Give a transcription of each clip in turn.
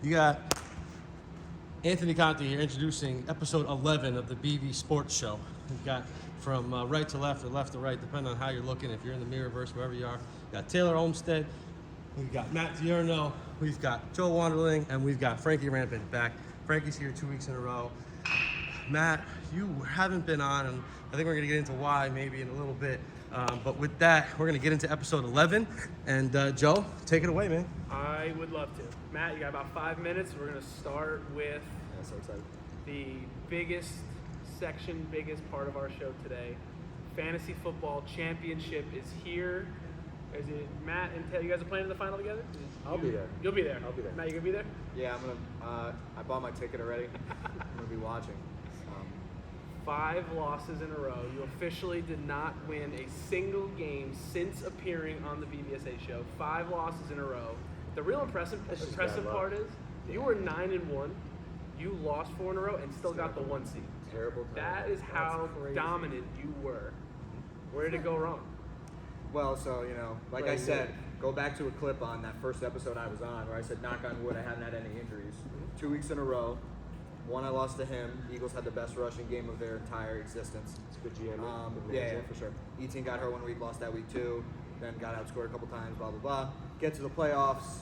You got Anthony Conti here introducing episode 11 of the BV Sports Show. We've got from right to left or left to right, depending on how you're looking. If you're in the mirrorverse, wherever you are, we've got Taylor Olmstead, we've got Matt Diurno, we've got Joe Wanderling, and we've got Frankie Ramppen back. Frankie's here 2 weeks in a row. Matt, you haven't been on, and I think we're going to get into why maybe in a little bit. But with that, we're going to get into episode 11. And Joe, take it away, man. I would love to. Matt, you got about 5 minutes. We're going to start with So excited. the biggest section, biggest part of our show today. Fantasy football championship is here. Is it Matt and Ted? You guys are playing in the final together? I'll be there. You'll be there. I'll be there. Matt, you gonna be there? Yeah, I'm gonna. I bought my ticket already. I'm gonna be watching. 5 losses in a row. You officially did not win a single game since appearing on the BBSA show. 5 losses in a row. The real impressive part is you were 9-1. You lost 4 in a row and still got the 1 seed. Terrible. That is how dominant you were. Where did it go wrong? Well, so like I said, go back to a clip on that first episode I was on where I said, knock on wood, I haven't had any injuries. 2 weeks in a row. 1 I lost to him. Eagles had the best rushing game of their entire existence. It's a good GM. Yeah, for sure. Eaton got hurt 1 week, lost that week too. Then got outscored a couple times, blah, blah, blah. Get to the playoffs,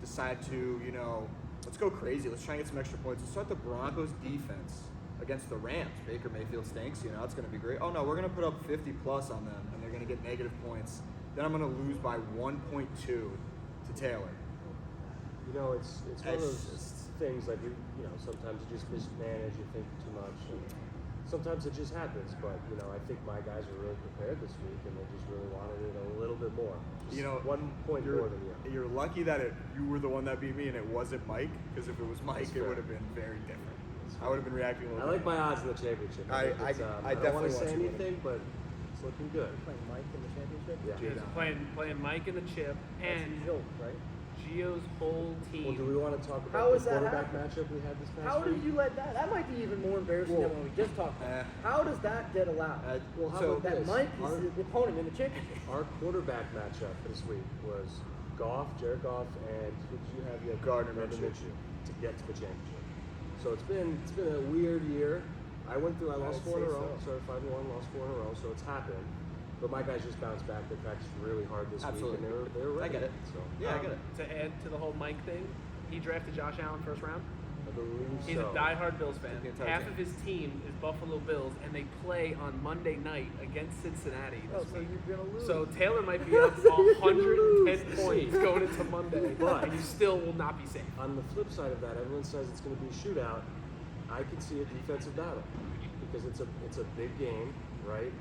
decide to, let's go crazy. Let's try and get some extra points. Let's start the Broncos defense against the Rams. Baker Mayfield stinks, it's going to be great. Oh no, we're going to put up 50 plus on them, and they're going to get negative points. Then I'm going to lose by 1.2 to Taylor. It's one of those things like sometimes you just mismanage, you think too much, and sometimes it just happens. But I think my guys are really prepared this week, and they just really wanted it a little bit more. Just 1 point more than you. You're lucky that you were the one that beat me, and it wasn't Mike. Because if it was Mike, it would have been very different. I would have been reacting a little. I like my odds in the championship. I don't want to say anything, but it's looking good. Playing Mike in the championship? Yeah. He's playing Mike in the chip and Joe, right? Gio's whole team. Well, do we want to talk How about is the that quarterback happen? matchup we had this past How week? did you let that? That might be even more embarrassing than when we just talked about. How does that get allowed? Well, how So about That this? Mike is the opponent in the championship. Our quarterback matchup this week was Jared Goff, and who did you have? You had Gardner Minshew Minshew to get to the championship. So it's been a weird year. I lost 4 in a row. Started 5-1, lost 4 in a row. So it's happened. But my guys just bounced back. They practiced really hard this week, and they were ready. I get it. So Yeah, I get it. To add to the whole Mike thing, he drafted Josh Allen first round. I believe He's so. a diehard Bills fan. The entire Half team. of his team is Buffalo Bills, and they play on Monday night against Cincinnati Oh, this so week. you're gonna lose. So Taylor might be up 110 points going into Monday, But- and you still will not be safe. On the flip side of that, everyone says it's going to be a shootout. I can see a defensive battle because it's a big game, right?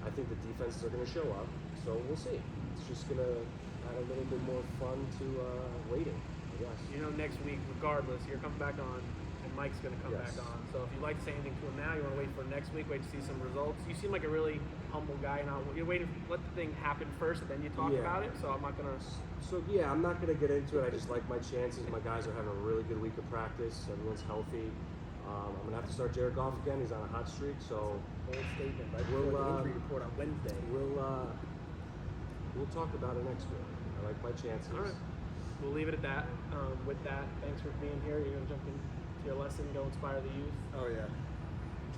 I think the defenses are going to show up, so we'll see. It's just going to add a little bit more fun to waiting, I guess. Next week, regardless, you're coming back on, and Mike's going to come Yes. back on. So if you'd like to say anything to him now, you want to wait for next week, wait to see some results. You seem like a really humble guy. You're waiting, let the thing happen first, and then you talk Yeah. about it. So I'm not going to. So yeah, I'm not going to get into it. I just like my chances. My guys are having a really good week of practice. Everyone's healthy. I'm going to have to start Jared Goff again. He's on a hot streak, so Bold statement right We'll, before the injury report on Wednesday. we'll talk about it next week. I like my chances. All right. We'll leave it at that. With that, thanks for being here. You're going to jump into your lesson, go inspire the youth. Oh yeah.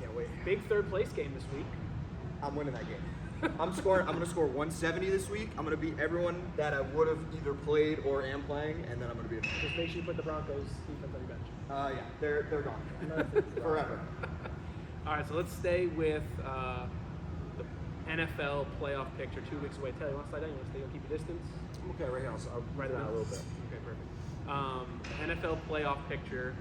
Can't wait. Big third place game this week. I'm winning that game. I'm going to score 170 this week. I'm going to beat everyone that I would have either played or am playing, and then I'm going to be. Just make sure you put the Broncos defense on your bench. Yeah, they're gone forever. All right, so let's stay with the NFL playoff picture 2 weeks away. Taylor, you want to slide down? You want to stay and keep your distance? I'm okay right here. I'll Right it out a little bit. Okay, perfect. NFL playoff picture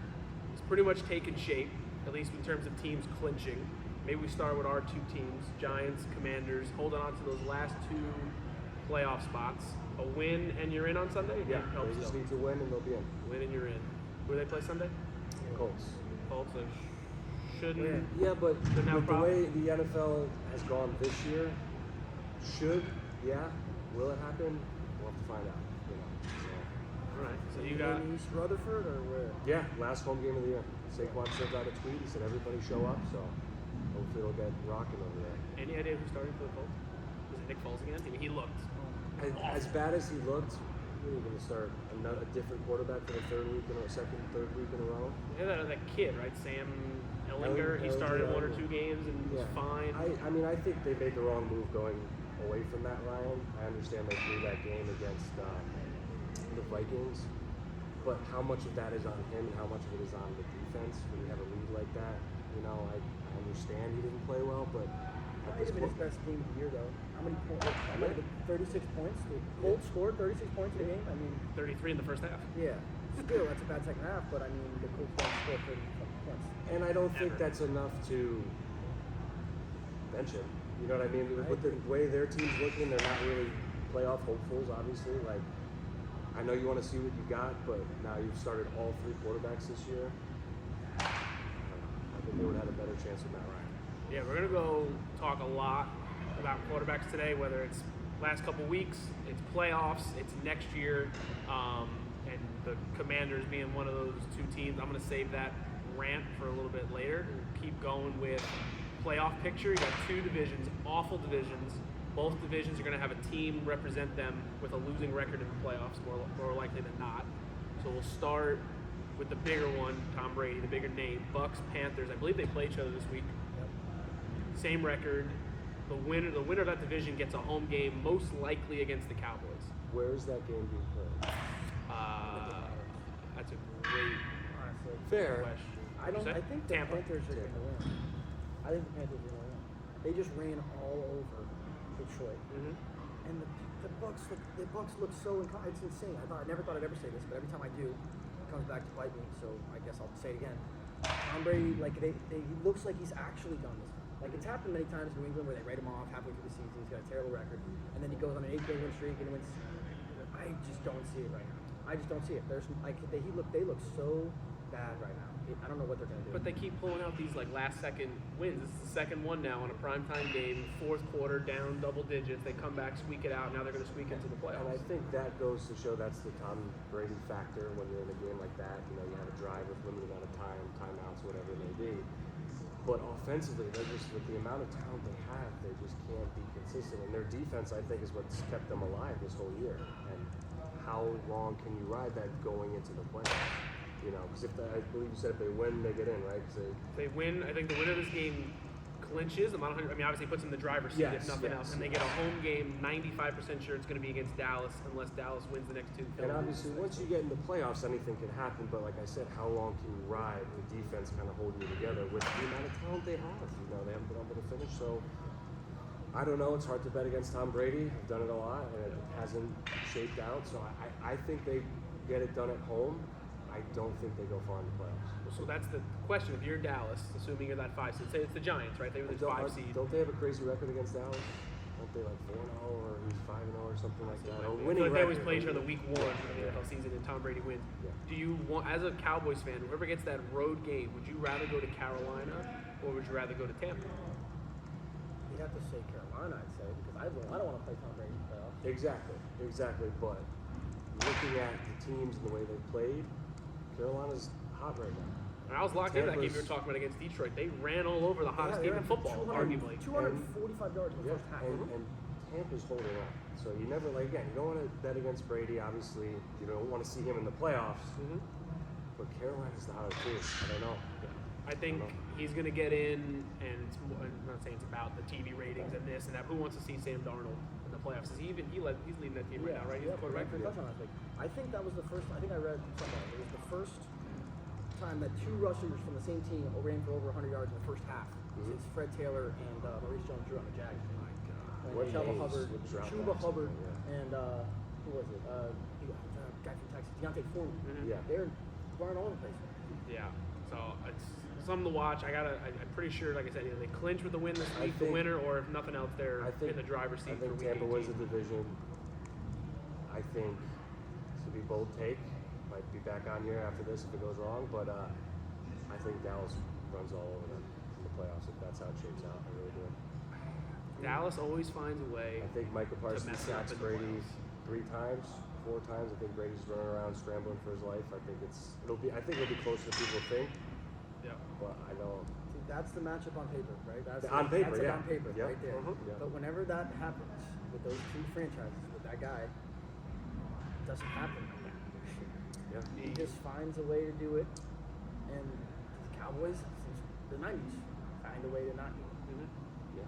is pretty much taking shape, at least in terms of teams clinching. Maybe we start with our 2 teams, Giants, Commanders, holding on to those last 2 playoff spots. A win and you're in on Sunday? Yeah, Help they just still. need to win and they'll be in. Win and you're in. Who do they play Sunday? Colts. Colts. So shouldn't. Yeah, but Shouldn't have a with the problem. way the NFL has gone this year, will it happen? We'll have to find out. All right. So you got. in East Rutherford or where? Yeah, last home game of the year. Saquon sent out a tweet. He said everybody show up, so hopefully it'll get rocking over there. Any idea who started for the Colts? Was it Nick Foles again? I mean, he looked. As bad as he looked, You're going to start a different quarterback for the third, third week in a row. Yeah, that kid, right? Sam Ellinger. He started one or two games and was fine. I mean, I think they made the wrong move going away from that, Ryan. I understand they threw that game against the Vikings, but how much of that is on him and how much of it is on the defense when you have a lead like that? You know, I understand he didn't play well, but That might have been his best game of the year, though. How many points? That might have been 36 points. The Colts scored 36 points in the game. I mean, 33 in the first half. yeah. Still, that's a bad second half, but I mean, the Colts don't score 30 points. and I don't think that's enough to bench him. You know what I mean? With the way their team's looking, they're not really playoff hopefuls, obviously. Like, I know you want to see what you got, but now you've started all three quarterbacks this year. I think they would have had a better chance with Matt Ryan. Yeah, we're going to go talk a lot about quarterbacks today, whether it's last couple weeks, it's playoffs, it's next year, and the Commanders being one of those two teams. I'm going to save that rant for a little bit later and keep going with playoff picture. You got two divisions, awful divisions. Both divisions are going to have a team represent them with a losing record in the playoffs, more likely than not. So we'll start with the bigger one, Tom Brady, the bigger name, Bucks, Panthers. I believe they play each other this week. Same record. The winner of that division gets a home game, most likely against the Cowboys. Where is that game being played? That's a great Honestly. Fair. question. I think the Tampa. Panthers are going to win. I think the Panthers are going to win. They just ran all over Detroit. Mm-hmm. And the Bucks look so it's insane. I never thought I'd ever say this, but every time I do, it comes back to bite me. So I guess I'll say it again. Tom Brady, he looks like he's actually done this. Like, it's happened many times in New England where they write him off halfway through the season. He's got a terrible record, and then he goes on an 8-game win streak and wins. I just don't see it right now. I just don't see it. There's they look so bad right now. I don't know what they're gonna do. But they keep pulling out these last second wins. This is the second one now on a primetime game, fourth quarter, down double digits. They come back, squeak it out. Now they're going to squeak into the playoffs. And I think that goes to show that's the Tom Brady factor when you're in a game like that. You know, you have a drive with limited amount of time, timeouts, whatever it may be. But offensively, they're just, with the amount of talent they have, they just can't be consistent. And their defense, I think, is what's kept them alive this whole year. And how long can you ride that going into the playoffs? You know, because I believe you said if they win, they get in, right? They win. I think the winner of this game clinches. I'm not 100. I mean, obviously puts them in the driver's seat if nothing else. And they get a home game. 95% sure it's going to be against Dallas, unless Dallas wins the next two. And obviously, once you get into playoffs, anything can happen. But like I said, how long can you ride the defense kind of holding you together with the amount of talent they have? You know, they haven't been able to finish. So I don't know. It's hard to bet against Tom Brady. I've done it a lot, and it hasn't shaped out. So I think they get it done at home. I don't think they go far in the playoffs. So that's the question. If you're Dallas, assuming you're that 5 seed, say it's the Giants, right? They were the 5 seed. Don't they have a crazy record against Dallas? Aren't they like 4-0 or he's 5-0 or something like that? Or winning They always record. play each other week 1 of the NFL season, and Tom Brady wins. Yeah. Do you want, as a Cowboys fan, whoever gets that road game, would you rather go to Carolina or would you rather go to Tampa? You'd have to say Carolina, I'd say, because I don't want to play Tom Brady in the playoffs. Exactly. But looking at the teams and the way they played, Carolina's hot right now. And I was locked into that game you were talking about against Detroit. They ran all over the hottest team in football, arguably. 245 yards in the first half. And Tampa's holding on. So you never, again, you don't want to bet against Brady, obviously. You don't want to see him in the playoffs. Mm-hmm. But Carolina's the hotter team. I don't know. I think he's going to get in, and I'm not saying it's about the TV ratings and this and that. Who wants to see Sam Darnold in the playoffs? He's leading that team right now, right? He's the quarterback. I think that was the first. I think I read somewhere. It was the first time that two rushers from the same team ran for over 100 yards in the first half since Fred Taylor and Maurice Jones-Drew on the Jags. What Chuba names Hubbard, yeah. and who was it? The guy from Texas, Deontay Foreman. Mm-hmm. Yeah. They're running all over the place. Yeah. So it's something to watch. I'm pretty sure, like I said, either they clinch with the win this week, the winner, or if nothing else, they're in the driver's seat. I think for Tampa week wins 18. the division. I think this will be bold take. Might be back on here after this if it goes wrong, but I think Dallas runs all over them in the playoffs if that's how it shapes out. I really do. Dallas always finds a way. I think Micah Parsons mess it up sacks in the Brady 3 times, 4 times. I think Brady's running around scrambling for his life. I think it'll be closer than people think. Yeah. But I don't. See, that's the matchup on paper, right? That's On paper, it yeah. on paper, Yep. right there. Yeah. But whenever that happens with those two franchises, with that guy, doesn't happen. Yeah. He just finds a way to do it, and the Cowboys since the '90s find a way to not. Yeah.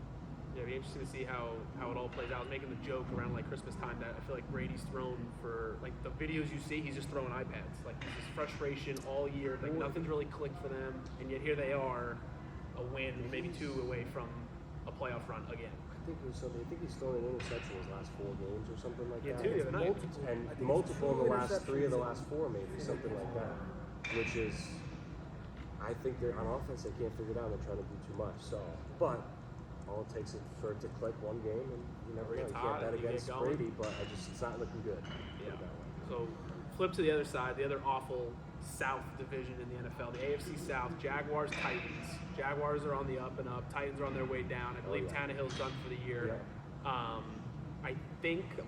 Yeah, it'd be interesting to see how it all plays out. I was making the joke around like Christmas time that I feel like Brady's thrown for like the videos you see, he's just throwing iPads. Like there's this frustration all year, like nothing's really clicked for them, and yet here they are, a win, maybe two away from a playoff run again. I think it was something. I think he's thrown an interception in his last 4 games or something like Yeah, that. two the other night. And I think it's multiple in 2 the last 3 of the interceptions last 4, maybe something like that. Which is, I think they're on offense. They can't figure it out. They're trying to do too much. So, but all it takes is for it to click one game, and you never know. It's You hot can't bet and you get against going. Brady, but it's not looking good. Put it that way. So flip to the other side, the other awful South division in the NFL, the AFC South, Jaguars, Titans. Jaguars are on the up and up. Titans are on their way down. I believe Tannehill's done for the year. I'm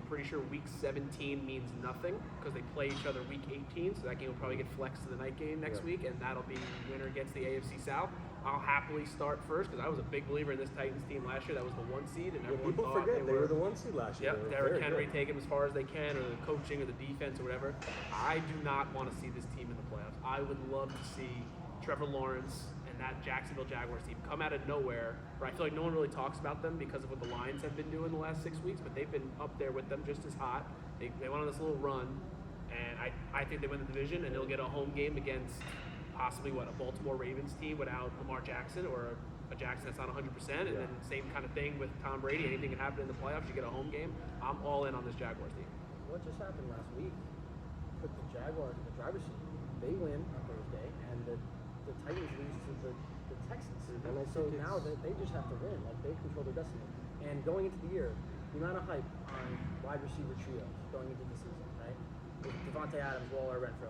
pretty sure week 17 means nothing because they play each other week 18, so that game will probably get flexed to the night game next week, and that'll be winner gets the AFC South. I'll happily start first because I was a big believer in this Titans team last year. That was the 1 seed, and everyone People thought forget they were the 1 seed last year. Yep, They were Derrick very Henry good. take them as far as they can, or the coaching, or the defense, or whatever. I do not want to see this team in the playoffs. I would love to see Trevor Lawrence and that Jacksonville Jaguars team come out of nowhere, where I feel like no one really talks about them because of what the Lions have been doing the last 6 weeks, but they've been up there with them just as hot. They went on this little run, and I think they win the division, and they'll get a home game against possibly, a Baltimore Ravens team without Lamar Jackson, or a Jackson that's not 100%, and then same kind of thing with Tom Brady. Anything can happen in the playoffs. You get a home game. I'm all in on this Jaguars team. What just happened last week put the Jaguars in the driver's seat. They win on Thursday, and the Titans lose to the Texans. And I So think now they just have to win. Like, they control their destiny. And going into the year, the amount of hype on wide receiver trios going into the season, right? With Devontae Adams, Waller, Renfro.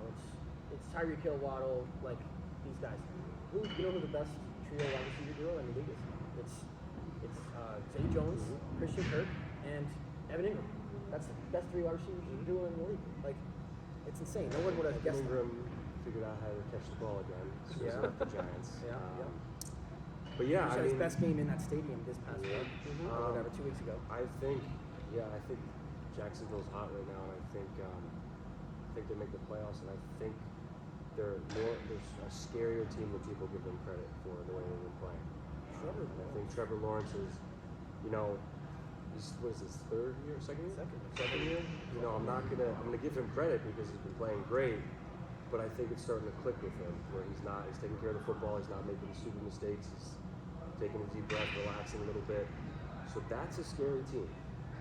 It's Tyreek Hill, Waddle, like these guys. You know who the best trio wide receiver duo in the league is? It's Zay Jones, Christian Kirk, and Evan Ingram. That's the best 3 wide receivers duo in the league. Like, it's insane. No one would have guessed that. Ingram figured out how to catch the ball again. So he's Yeah. with the Giants. Yeah. But yeah, He I had mean, his best game in that stadium this past week, or whatever, 2 weeks ago. I think Jacksonville's hot right now, and I think they make the playoffs, and I think they're a scarier team than people give them credit for the way they've been playing. I think Trevor Lawrence is, what is his second year? I'm gonna give him credit because he's been playing great, but I think it's starting to click with him where he's taking care of the football, he's not making stupid mistakes, he's taking a deep breath, relaxing a little bit. So that's a scary team.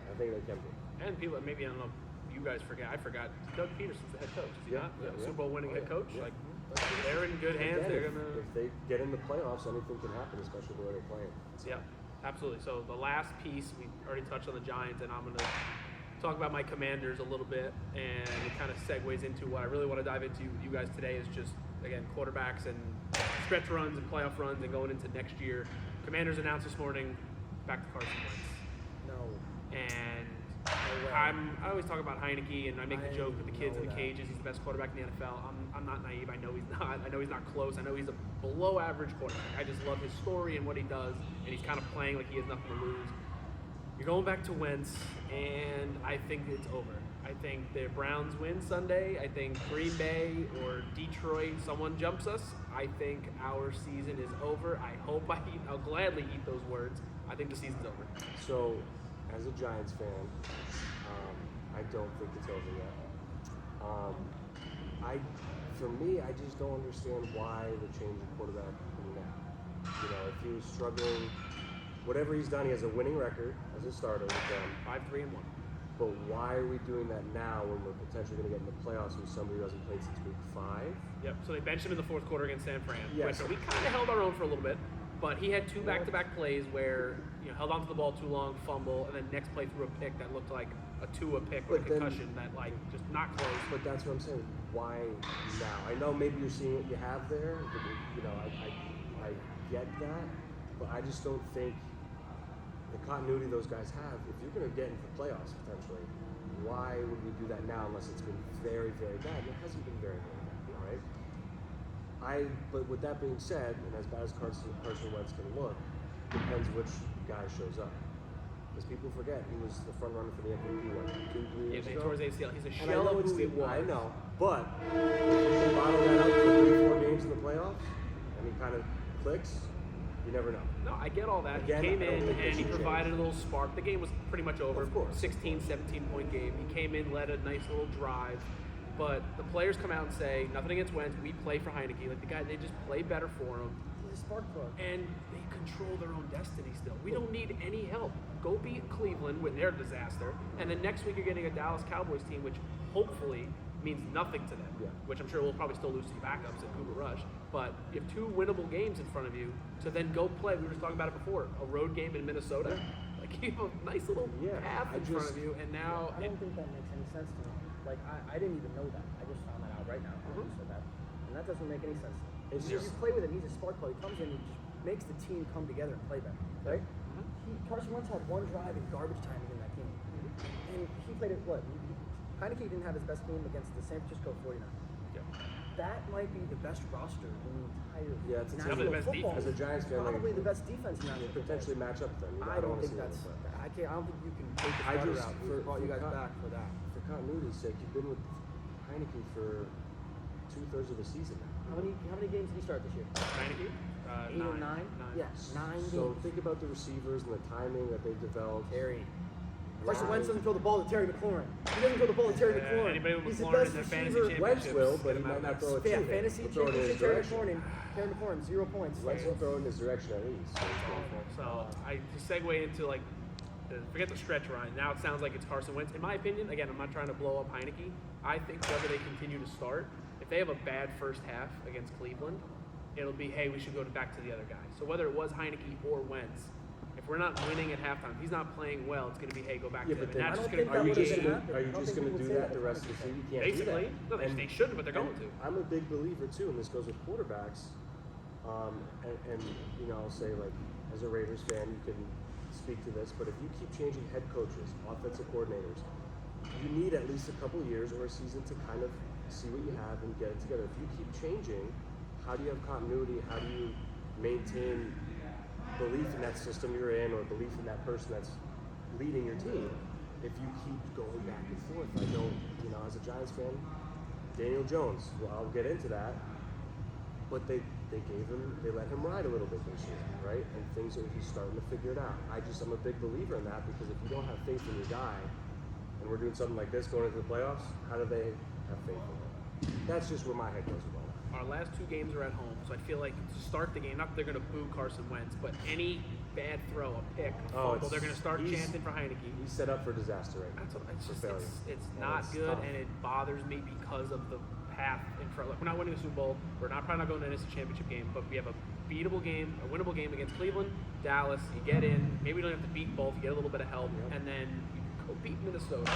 I think they can be. And people, maybe, I don't know, you guys forget, I forgot, Doug Peterson's the head coach, is he not? Super Bowl winning head coach? Yeah. Like, they're in good hands. Again, They're if gonna. they get in the playoffs, anything can happen, especially the way they're playing. Yeah, absolutely. So the last piece, we already touched on the Giants, and I'm going to talk about my Commanders a little bit, and it kind of segues into what I really want to dive into with you guys today is just, again, quarterbacks and stretch runs and playoff runs and going into next year. Commanders announced this morning, back to Carson Wentz. No. And I always talk about Heinecke, and I make the joke with the kids in the cages. He's the best quarterback in the NFL. I'm not naive. I know he's not. I know he's not close. I know he's a below average quarterback. I just love his story and what he does, and he's kind of playing like he has nothing to lose. You're going back to Wentz, and I think it's over. I think the Browns win Sunday. I think Green Bay or Detroit, someone jumps us. I think our season is over. I hope I'll gladly eat those words. I think the season's over. So, as a Giants fan, I don't think it's over yet. For me, I just don't understand why the change of quarterback now. If he was struggling, whatever he's done, he has a winning record as a starter with them. 5-3-1. But why are we doing that now when we're potentially going to get in the playoffs with somebody who hasn't played since week 5? Yep. So they benched him in the fourth quarter against San Fran. Yes. Which we kind of held our own for a little bit, but he had 2 back-to-back plays where held onto the ball too long, fumble, and then next play threw a pick that looked like a Tua pick with a concussion that just not close. But that's what I'm saying. Why now? I know maybe you're seeing what you have there. But I get that, but I just don't think the continuity those guys have. If you're going to get into the playoffs potentially, why would we do that now unless it's been very, very bad? It hasn't been very, very bad, right? But with that being said, and as bad as Carson Wentz can look, depends which guy shows up. Because people forget he was the front runner for the MVP, what, 2-3 years Yeah, ago? towards ACL. He's a And I shell know of it's who he the- was. I know, but if you can bottle that up for 3-4 games in the playoffs, and he kind of clicks, you never know. No, I get all that. Again, he came I don't in think they and he should provided change. a little spark. The game was pretty much over. Of course. 16, 17-point game. He came in, led a nice little drive. But the players come out and say, nothing against Wentz, we play for Heinecke. Like, the guy, they just play better for him. He's a spark plug. And they control their own destiny still. We don't need any help. Go beat Cleveland with their disaster. And then next week you're getting a Dallas Cowboys team, which hopefully means nothing to them. Yeah. Which I'm sure we'll probably still lose to the backups at Cooper Rush. But you have 2 winnable games in front of you to then go play. We were just talking about it before. A road game in Minnesota. Like, you have a nice little path in front of you. And now I don't think that makes any sense to me. Like, I didn't even know that. I just found that out right now. You said that. And that doesn't make any sense to me. It's You just- play with him, he's a spark plug. He comes in and just makes the team come together and play better, right? Carson Wentz had 1 drive in garbage time in that game. And he played it, what? Heinecke didn't have his best game against the San Francisco 49ers. That might be the best roster in the entire Yeah, it's a National team. As a Football. As a Giants fan, like, probably the best defense in the National Football. potentially match up with them. You know, I don't wanna think see them that's. play. I don't think you can take the I starter just- out. We for- brought you for guys con- back for that. For continuity's sake, you've been with Heinecke for 2/3 of the season now. How many games did he start this year? Heinecke? 8 or 9? Yeah, 9 So games. think about the receivers and the timing that they've developed. Terry. Carson Right. Wentz doesn't throw the ball to Terry McLaurin. He doesn't throw the ball to Terry McLaurin. Anybody with He's the McLaurin best in their fantasy receiver. championship. Wentz will, but Get he him might out not of throw it Yeah, to him. fantasy He'll throw it in his championship, Terry direction. McLaurin, 0 points. Wentz will throw it in his direction at least. So I to segue into like, forget the stretch run. Now it sounds like it's Carson Wentz. In my opinion, again, I'm not trying to blow up Heinecke. I think whether they continue to start, if they have a bad first half against Cleveland, it'll be, hey, we should go back to the other guy. So whether it was Heinecke or Wentz, if we're not winning at halftime, if he's not playing well, it's going to be, hey, go back Yeah, to but him. And then that's I just don't going think to that be would've been Are you I don't just think going to we do would say that that the rest of the 100%. season? You can't basically. do that. No, they shouldn't, but they're going to. I'm a big believer too, and this goes with quarterbacks. And you know, I'll say like, as a Raiders fan, you can speak to this, but if you keep changing head coaches, offensive coordinators, you need at least a couple years or a season to kind of see what you have and get it together. If you keep changing, how do you have continuity? How do you maintain belief in that system you're in, or belief in that person that's leading your team? If you keep going back and forth, I don't, you know, as a Giants fan, Daniel Jones, well, I'll get into that, but they let him ride a little bit this year, right? And he's starting to figure it out. I'm a big believer in that, because if you don't have faith in your guy, and we're doing something like this going into the playoffs, how do they have faith in him? That's just where my head goes with all that. Our last 2 games are at home, so I feel like to start the game, not that they're going to boo Carson Wentz, but any bad throw, a pick, a fumble, they're going to start chanting for Heinecke. He's set up for disaster right now. That's what, it's for just failure. it's And not it's good, tough. and it bothers me because of the path in front. Like, we're not winning the Super Bowl. We're not probably not going to an NFC Championship game, but we have a beatable game, a winnable game against Cleveland, Dallas. You get in. Maybe we don't have to beat both. You get a little bit of help, and then you go beat Minnesota.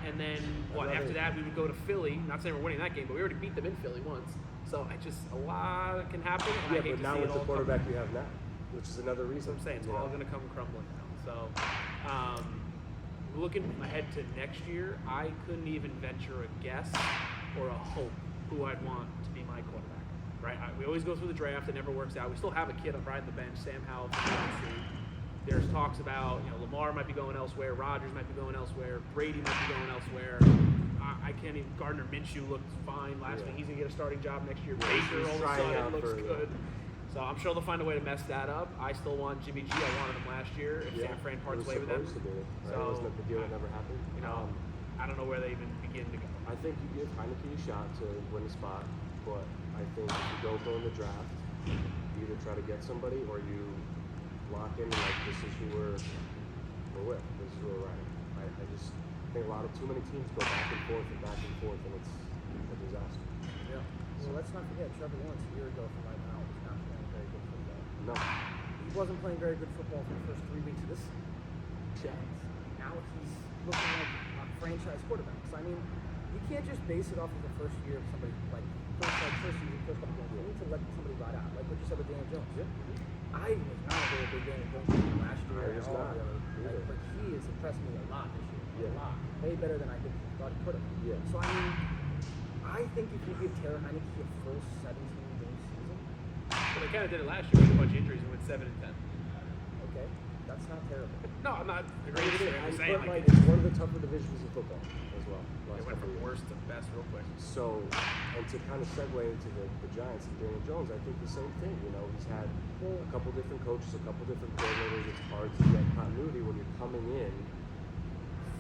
And then after that we would go to Philly. Not saying we're winning that game, but we already beat them in Philly once. So a lot can happen. And Yeah, I hate but to now see with it the all quarterback you have now, which is another That's reason. what I'm saying. It's you all know. going to come crumbling down. So, looking ahead to next year, I couldn't even venture a guess or a hope who I'd want to be my quarterback. Right? We always go through the draft. It never works out. We still have a kid up right on the bench, Sam Howell from UNC. There's talks about, Lamar might be going elsewhere, Rodgers might be going elsewhere, Brady might be going elsewhere. I can't even. Gardner Minshew looked fine last week. He's gonna get a starting job next year. Baker he's all of a trying sudden out looks for- good. So I'm sure they'll find a way to mess that up. I still want Jimmy G. I wanted him last year. If San Fran parts It was way with them, supposed to be, right? So, Wasn't that the deal that never happened? I don't know where they even begin to go. I think you give Heinecke a shot to win a spot, but I think if you don't go in the draft, you either try to get somebody or you lock in like, this is who we're with. This is who we're riding. I just think too many teams go back and forth, and it's a disaster. Yeah. Well, let's not forget, Trevor Lawrence a year ago from right now was not playing very good football. No. He wasn't playing very good football for the first 3 weeks of this season. And now he's looking like a franchise quarterback. So, I mean, you can't just base it off of the first year of somebody, first season, first couple games. You need to let somebody ride out, like what you said with Daniel Jones. Yeah. I was not a very big Daniel Jones fan last year. I was at all, not. really. Either. But he has impressed me a lot this year. Yeah. A lot. Way better than I thought he could have. Yeah. So, I mean, I think if you give Taylor Heinecke a full 17-game season, Well, they kind of did it last year with a bunch of injuries and went 7-10. okay. That's not terrible. No, I'm not agreeing with you. I'm just saying, But like, it's one of the tougher divisions in football as well. it went from worst to best real quick. So, and to kind of segue into the Giants and Daniel Jones, I think the same thing. You know, he's had a couple different coaches, a couple different coordinators. It's hard to get continuity when you're coming in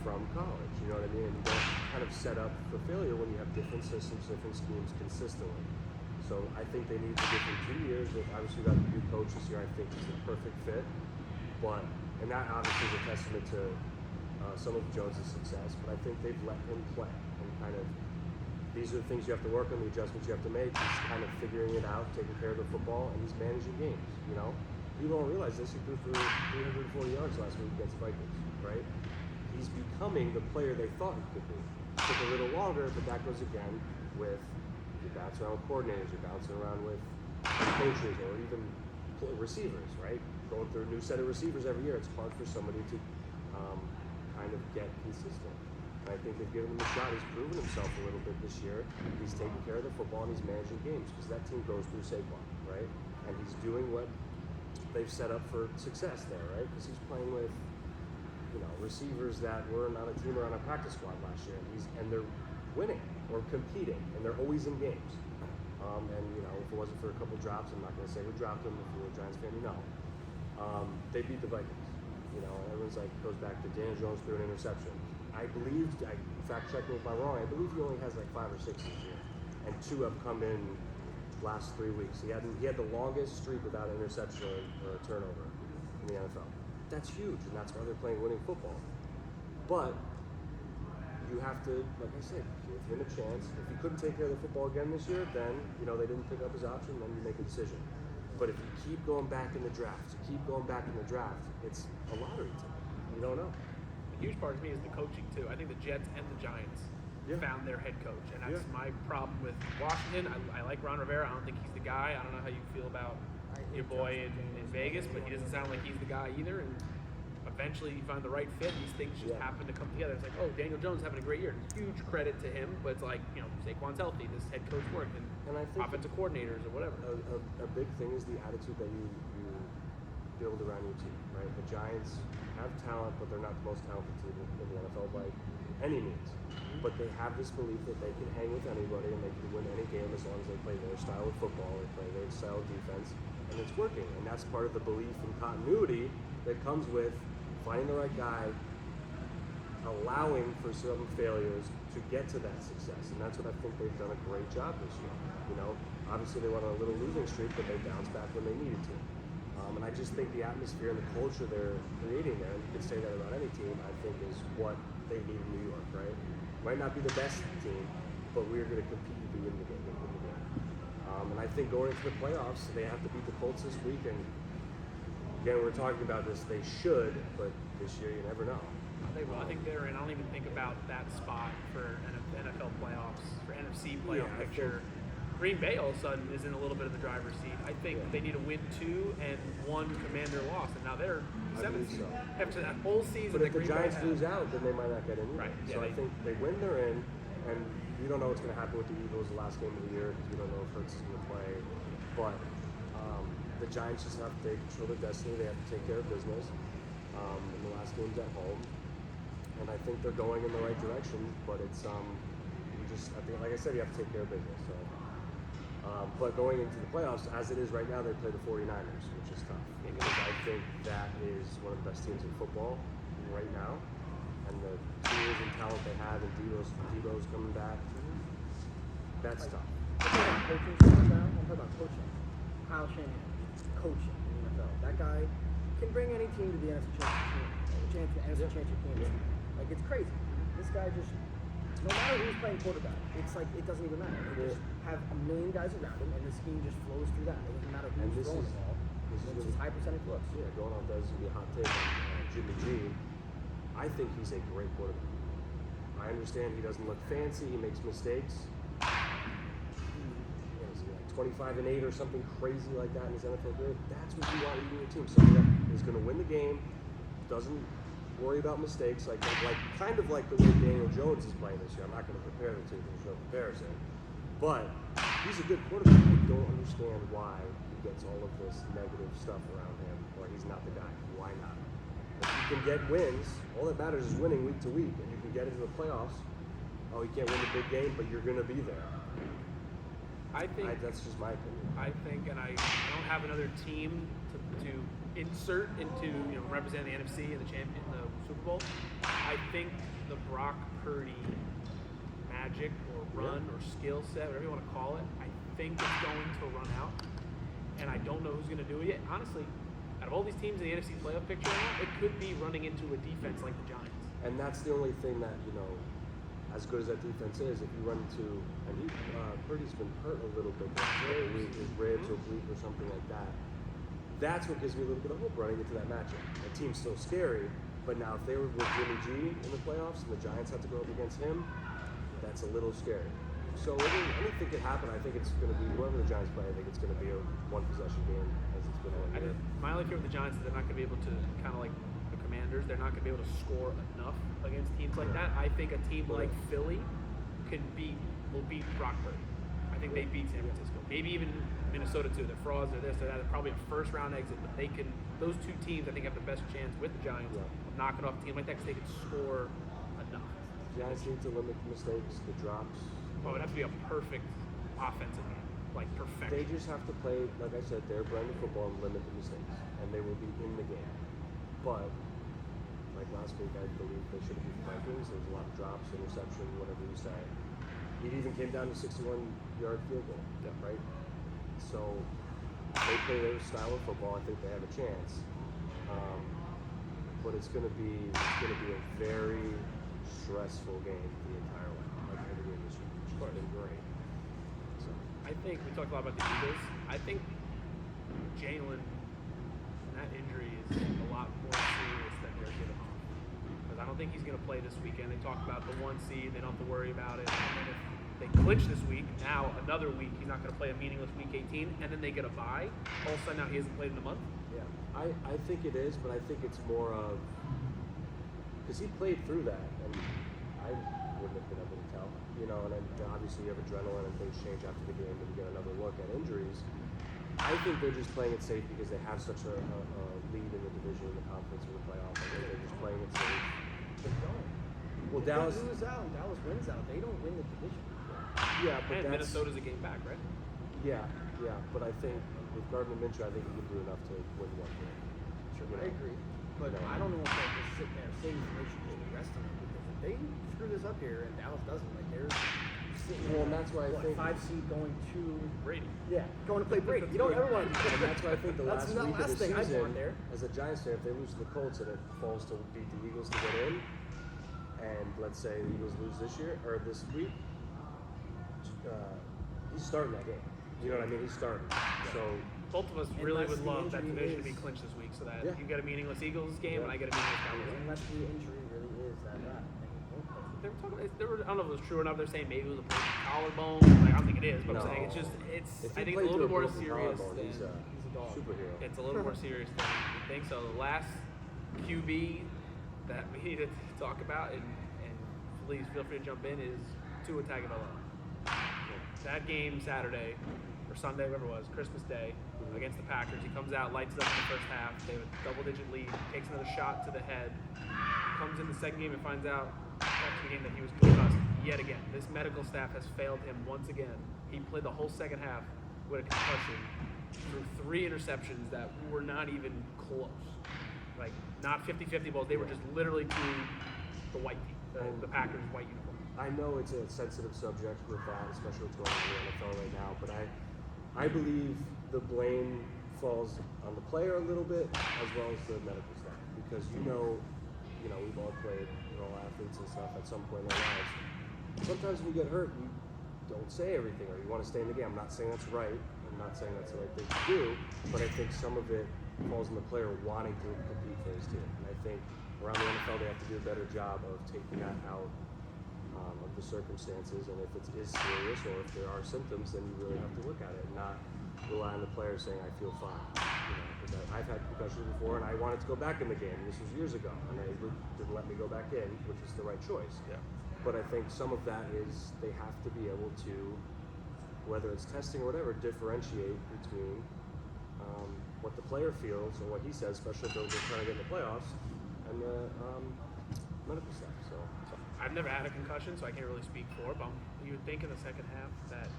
from college. You know what I mean? And you don't kind of set up for failure when you have different systems, different schemes consistently. So I think they need to give him 2 years. Obviously, got a new coach this year. I think he's the perfect fit. But, and that obviously is a testament to some of Jones' success, but I think they've let him play and kind of, these are the things you have to work on, the adjustments you have to make. He's kind of figuring it out, taking care of the football, and he's managing games, you know? People don't realize this. He threw for 340 yards last week against the Vikings, right? He's becoming the player they thought he could be. It took a little longer, but that goes again with, you bounce around with coordinators, you're bouncing around with coaches, or even receivers, right? Going through a new set of receivers every year, it's hard for somebody to kind of get consistent. And I think they've given him a shot. He's proven himself a little bit this year. He's taking care of the football and he's managing games because that team goes through Saquon, right? And he's doing what they've set up for success there, right? Because he's playing with, you know, receivers that weren't on a team or on a practice squad last year, and they're winning or competing, and they're always in games. And you know, if it wasn't for a couple drops, I'm not going to say who dropped them. If you're a Giants fan, you know. They beat the Vikings. You know, everyone's like, goes back to Daniel Jones threw an interception. I believe, fact check me if I'm wrong, I believe he only has like 5 or 6 this year, and 2 have come in last 3 weeks. He had the longest streak without an interception or a turnover in the NFL. That's huge, and that's why they're playing winning football. But you have to, like I said, give him a chance. If he couldn't take care of the football again this year, then, you know, they didn't pick up his option, then you make a decision. But if you keep going back in the draft, it's a lottery ticket. You don't know. A huge part to me is the coaching too. I think the Jets and the Giants found their head coach, and that's my problem with Washington. I like Ron Rivera. I don't think he's the guy. I don't know how you feel about your boy in Vegas, but he doesn't sound like he's the guy either. And eventually you find the right fit. These things just happen to come together. It's like, oh, Daniel Jones having a great year. Huge credit to him, but it's like, you know, Saquon's healthy. This head coach worked, and I think offensive coordinators or whatever. A big thing is the attitude that you build around your team, right? The Giants have talent, but they're not the most talented team in the NFL by any means. But they have this belief that they can hang with anybody and they can win any game as long as they play their style of football, they play their style of defense, and it's working. And that's part of the belief in continuity that comes with finding the right guy, allowing for some failures to get to that success. And that's what I think they've done a great job this year. You know, obviously they went on a little losing streak, but they bounced back when they needed to. And I just think the atmosphere and the culture they're creating there, and you can say that about any team, I think is what they need in New York, right? Might not be the best team, but we're going to compete to be in the game. And I think going into the playoffs, they have to beat the Colts this week. And again, we're talking about this, they should, but this year you never know. I think they're in. I don't even think about that spot for NFL playoffs, for NFC playoff picture. Green Bay all of a sudden is in a little bit of the driver's seat. I think they need to win 2 and 1 command their loss, and now they're 7th. So. After that whole season, but if the Green Giants Bay lose out, then they might not get in. Right. So I think they win, they're in, and we don't know what's going to happen with the Eagles the last game of the year because we don't know if Hurts is going to play. But the Giants just have to control their destiny. They have to take care of business. And the last game's at home, and I think they're going in the right direction. But it's I think, like I said, you have to take care of business. So. But going into the playoffs, as it is right now, they play the 49ers, which is tough. Because I think that is one of the best teams in football right now. And the tools and talent they have, and Debo's coming back. That's tough. Coaching now. I'm talking about coaching. Kyle Shanahan, coaching in the NFL. That guy can bring any team to the NFC Championship game. Like, it's crazy. This guy just, no matter who's playing quarterback, it's like, it doesn't even matter. They just have a million guys around him, and the scheme just flows through that. It doesn't matter who's throwing the ball. It's just high percentage looks. Yeah, going on does be a hot take on Jimmy G. I think he's a great quarterback. I understand he doesn't look fancy. He makes mistakes. What is he, like 25-8 or something crazy like that in his NFL career? That's what you want leading your team. Somebody that is going to win the game, doesn't worry about mistakes, like kind of like the way Daniel Jones is playing this year. I'm not going to compare the two. There's no comparison. But he's a good quarterback. I don't understand why he gets all of this negative stuff around him, or he's not the guy. Why not? If you can get wins, all that matters is winning week to week, and you can get into the playoffs. Oh, you can't win the big game, but you're going to be there. I think That's just my opinion. I think, and I don't have another team to insert into representing the NFC and the Super Bowl. I think the Brock Purdy magic or run or skill set, whatever you want to call it, I think it's going to run out, and I don't know who's going to do it yet. Honestly, out of all these teams in the NFC playoff picture right now, it could be running into a defense like the Giants. And that's the only thing that, as good as that defense is, if you run into, and Purdy's been hurt a little bit, his ribs oblique or something like that. That's what gives me a little bit of hope running into that matchup. The team's still scary, but now if they were with Jimmy G in the playoffs and the Giants had to go up against him, that's a little scary. So I don't think it happened. I think it's going to be whoever the Giants play. I think it's going to be a one-possession game as it's been all year. My only fear with the Giants is they're not going to be able to, kind of like the Commanders, they're not going to be able to score enough against teams like that. I think a team like Philly will beat Brock Purdy. I think they beat San Francisco. Maybe even Minnesota too. They're frauds, they're this, they're that. They're probably a first-round exit, but those two teams I think have the best chance with the Giants of knocking off a team like that because they can score enough. Giants need to limit the mistakes, the drops. Oh, it would have to be a perfect offensive game, like perfection. They just have to play, like I said, their brand of football and limit the mistakes, and they will be in the game. But like last week, I believe they should have beat the Vikings. There was a lot of drops, interception, whatever you say. It even came down to 61-yard field goal, right? So they play their style of football. I think they have a chance. But it's going to be a very stressful game the entire way, like every game this year, which has been great. So I think we talked a lot about the Eagles. I think Jalen, that injury is a lot more serious than they're giving off. Because I don't think he's going to play this weekend. They talk about the 1 seed. They don't have to worry about it. And then if they clinch this week, now another week, he's not going to play a meaningless week 18, and then they get a bye. All of a sudden now he hasn't played in a month. yeah, I think it is, but I think it's more of because he played through that, and I wouldn't have been able to tell, And then obviously you have adrenaline and things change after the game, and you get another look at injuries. I think they're just playing it safe because they have such a lead in the division, in the conference, in the playoffs. I think they're just playing it safe. They don't. Well, If Dallas. they lose out and Dallas wins out, they don't win the division. Yeah, but And that's Minnesota's a game back, right? yeah. But I think with Gardner Minshew, I think he can do enough to win one game. Sure, I agree. But I don't know if they just sit there saying they should just be resting them because if they screw this up here and Dallas doesn't, like they're sitting Well, and that's why I think 5 seed going to Brady. going to play Brady. You don't ever want to do And that's why I think the That's last the week last of the thing I'd season, want there. as a Giants fan, if they lose to the Colts and it falls to beat the Eagles to get in, and let's say the Eagles lose this year or this week, he's starting that game. You know what I mean? He's starting. So Both of us really Unless would the love that injury division to be is- clinched this week so that Yeah. you get a meaningless Eagles game and I get a meaningless Cowboys game. unless the injury really is that bad. They were talking. I don't know if it was true or not. They're saying maybe it was a broken collarbone. Like, I don't think it is, but I'm saying it's just. if I he think it's a played little bit through more broken serious collarbone, than. he's a dog. superhero. It's a little more serious than you think. So the last QB that we need to talk about, and please feel free to jump in, is Tua Tagovailoa. That game Saturday or Sunday, whatever it was, Christmas Day against the Packers. He comes out, lights it up in the first half. They have a double-digit lead. Takes another shot to the head. Comes in the second game and finds out after the game that he was concussed yet again. This medical staff has failed him once again. He played the whole second half with a concussion through 3 interceptions that were not even close. Like, not 50-50 balls. They were just literally to the white team, the Packers' white uniform. I know it's a sensitive subject with that, especially what's going on in the NFL right now, but I believe the blame falls on the player a little bit as well as the medical staff because we've all played, we're all athletes and stuff at some point in our lives. Sometimes when you get hurt, you don't say everything or you want to stay in the game. I'm not saying that's right. I'm not saying that's the right thing to do, but I think some of it falls on the player wanting to compete for his team. And I think around the NFL they have to do a better job of taking that out of the circumstances, and if it is serious or if there are symptoms, then you really have to look at it and not rely on the player saying, I feel fine. Because I've had concussions before and I wanted to go back in the game. This was years ago, and they didn't let me go back in, which is the right choice. Yeah. But I think some of that is they have to be able to, whether it's testing or whatever, differentiate between what the player feels or what he says, especially if they're trying to get in the playoffs, and the medical staff. So I've never had a concussion, so I can't really speak for it, but you would think in the second half that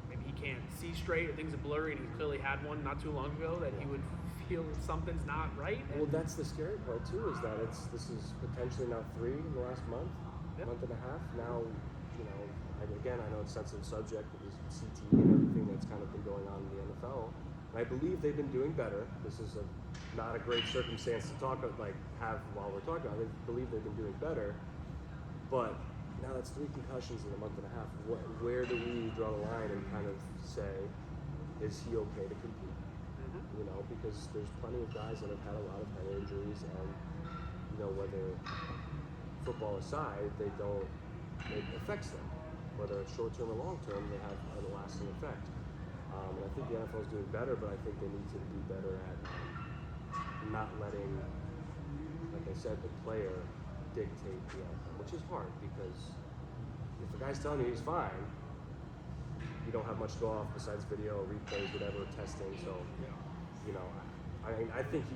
maybe he can't see straight or things are blurry, and he clearly had one not too long ago, that he would feel something's not right. well, that's the scary part too, is that this is potentially now 3 in the last month, month and a half. Now, again, I know it's a sensitive subject with this CTE and everything that's kind of been going on in the NFL. And I believe they've been doing better. This is not a great circumstance to have while we're talking about it. I believe they've been doing better. But now that's 3 concussions in a month and a half. Where do we draw the line and kind of say, is he okay to compete? Because there's plenty of guys that have had a lot of head injuries, and whether football aside, it affects them. Whether it's short term or long term, they have a lasting effect. And I think the NFL is doing better, but I think they need to be better at not letting, like I said, the player dictate the outcome, which is hard because if the guy's telling you he's fine, you don't have much to go off besides video, replays, whatever, testing. So, I think he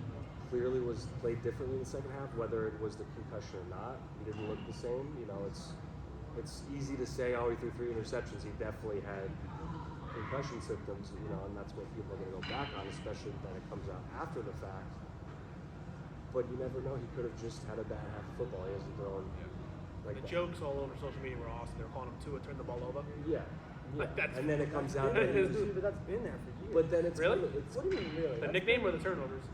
clearly was played differently in the second half, whether it was the concussion or not. He didn't look the same. It's easy to say, oh, he threw 3 interceptions. He definitely had concussion symptoms, and that's what people are going to go back on, especially when it comes out after the fact. But you never know. He could have just had a bad half of football. He hasn't thrown like The that. jokes all over social media were awesome. They were calling him Tua turn the ball over. Yeah. And then it comes out. But that's been there for years. But then it's Really? What do you mean, really? The nickname or the turnovers?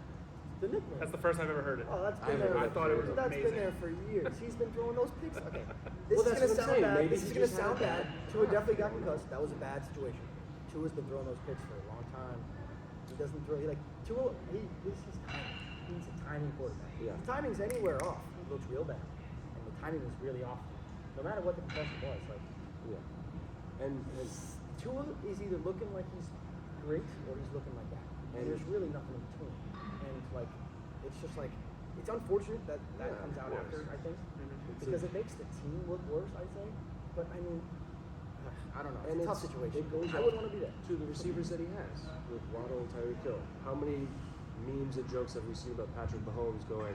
The nickname. That's the first I've ever heard it. Oh, that's I been there. I thought it was That's amazing. been there for years. He's been throwing those picks. Okay, this Well, is that's gonna what I'm sound saying. bad. Maybe This he is gonna just sound had bad. that. Tua definitely got concussed. That was a bad situation. Tua's been throwing those picks for a long time. He doesn't throw. Tua. This is timing. He's a timing quarterback. Yeah. If timing's anywhere off, he looks real bad. And the timing was really off. No matter what the concussion was, And Tua is either looking like he's great or he's looking like that. And there's really nothing in between. And it's just it's unfortunate that comes out after, I think, because it makes the team look worse, I'd say. But I mean, I don't know. It's a tough situation. It goes I wouldn't want to be there. to the receivers that he has with Waddle and Tyreek Hill. How many memes and jokes have we seen about Patrick Mahomes going,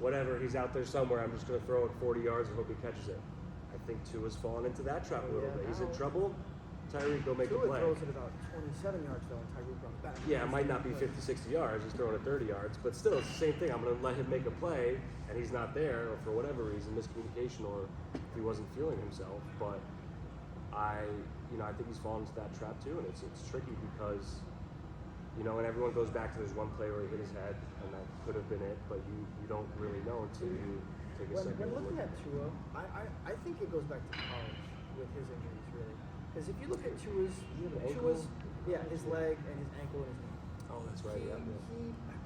whatever, he's out there somewhere, I'm just going to throw it 40 yards and hope he catches it? I think Tua's fallen into that trap a little bit. He's in trouble. Tyreek, go make a Tua play. throws it about 27 yards though, and Tyreek runs back. Yeah, it might not be 50, 60 yards. He's throwing it 30 yards, but still, it's the same thing. I'm going to let him make a play, and he's not there, or for whatever reason, miscommunication, or if he wasn't feeling himself. But I think he's fallen into that trap too, and it's tricky because, and everyone goes back to there's one play where he hit his head, and that could have been it, but you don't really know until you take a second. When looking at Tua, I think it goes back to college with his injuries, really. Because if you look at his leg and his ankle and his knee. Oh, that's right.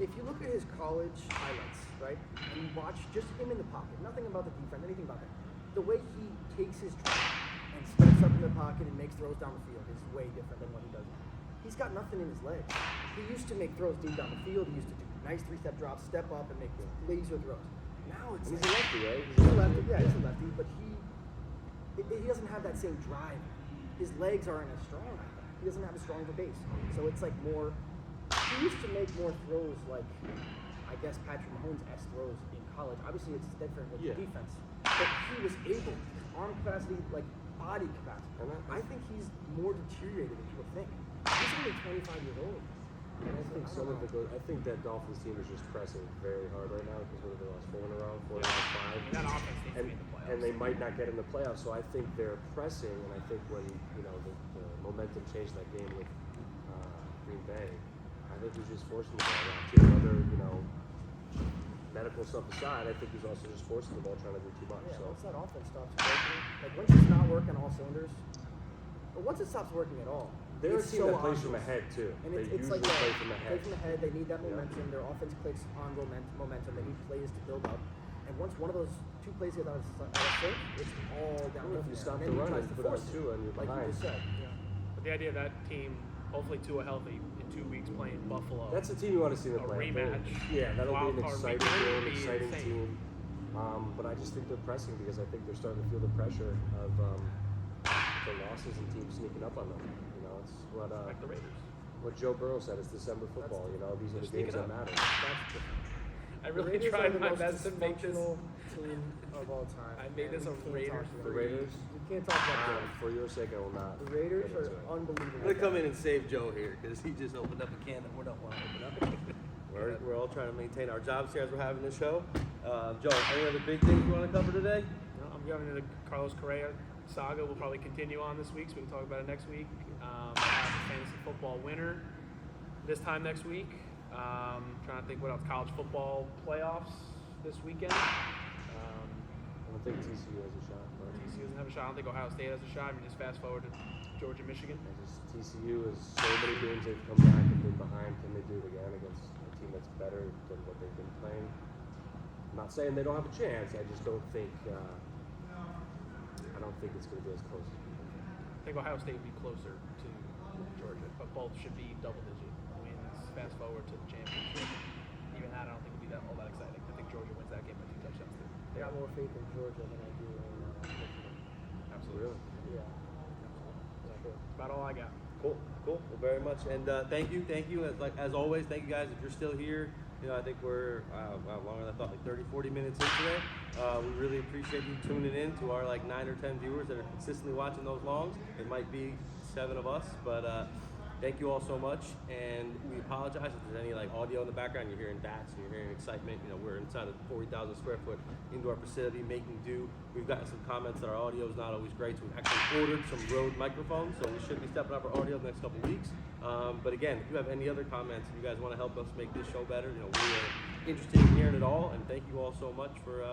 If you look at his college highlights, right, and you watch just him in the pocket, nothing about the defense, anything about that, the way he takes his drop and steps up in the pocket and makes throws down the field is way different than what he does now. He's got nothing in his legs. He used to make throws deep down the field. He used to do nice 3-step drops, step up, and make laser throws. Now it's He's a lefty, right? He's a lefty. Yeah, he's a lefty, but he doesn't have that same drive. His legs aren't as strong. He doesn't have a stronger base. So it's more. He used to make more throws like, I guess, Patrick Mahomes-esque throws in college. Obviously, it's different with the defense. But he was able, arm capacity, body capacity. I think he's more deteriorated than people think. He's only 25 years old. And I think that Dolphins team is just pressing very hard right now because what have they lost 4 in a row, 4 out of 5. That offense needs to be in the playoffs. And they might not get in the playoffs, so I think they're pressing. And I think when the momentum changed that game with Green Bay, I think he's just forcing the ball around too. Whether medical stuff aside, I think he's also just forcing the ball, trying to do too much. Yeah, So once that offense stops working, once it's not working all cylinders, but once it stops working at all, they're a it's team so that plays obvious. from ahead too. And They it's usually play from the head. Play from the head. They need that momentum. Their offense clicks on momentum. They need plays to build up. And once one of those 2 plays get out of sync, it's all downhill. If you from stop there. the And then run he and tries to put out force it, 2 and you're like behind. you just said. But the idea of that team, hopefully Tua healthy in 2 weeks playing Buffalo. That's the team you want to see in the A playoffs. rematch. Yeah, that'll be an Wild card exciting rematch game, would be exciting insane. team. But I just think they're pressing because I think they're starting to feel the pressure of the losses and teams sneaking up on them. It's Like the Raiders. what Joe Burrow said. It's December football. These are the They're games that sneaking matter. up. I really Raiders are tried the my most best to make this. dysfunctional team of all time. I made and this we a can't Raiders talk about The it. Raiders. We can't talk about them. For your sake, I will not. The Raiders get into are it. unbelievable. I'm gonna come in and save Joe here because he just opened up a can that we don't want to open up. We're all trying to maintain our jobs here as we're having this show. Joe, any other big things you want to cover today? No, I'm going into the Carlos Correa saga. We'll probably continue on this week, so we can talk about it next week. I have the fantasy football winner this time next week. Trying to think what else. College football playoffs this weekend. I don't think TCU has a shot, but TCU doesn't have a shot. I don't think Ohio State has a shot. I mean, just fast forward to Georgia, Michigan. TCU is so many games they've come back and been behind. Can they do it again against a team that's better than what they've been playing? I'm not saying they don't have a chance. I just don't think. I don't think it's going to be as close as people think. I think Ohio State would be closer to Georgia, but both should be double-digit wins. Fast forward to the championship. Even that, I don't think would be all that exciting. I think Georgia wins that game by 2 touchdowns too. I got more faith in Georgia than I do in Michigan. Absolutely. Yeah. That's about all I got. Cool. Well, very much, and thank you. As always, thank you guys. If you're still here, I think we're longer than I thought, like 30, 40 minutes in today. We really appreciate you tuning in to our 9 or 10 viewers that are consistently watching those longs. It might be 7 of us, but thank you all so much. And we apologize if there's any audio in the background. You're hearing bats, and you're hearing excitement. We're inside a 40,000 square foot indoor facility making do. We've gotten some comments that our audio is not always great, so we've actually ordered some Rode microphones, so we should be stepping up our audio the next couple of weeks. But again, if you have any other comments, if you guys want to help us make this show better, we are interested in hearing it all. And thank you all so much for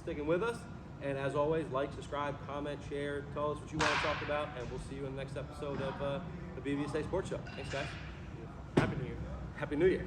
sticking with us. And as always, like, subscribe, comment, share, tell us what you want to talk about, and we'll see you in the next episode of the BBSA Sports Show. Thanks, guys. Happy New Year. Happy New Year.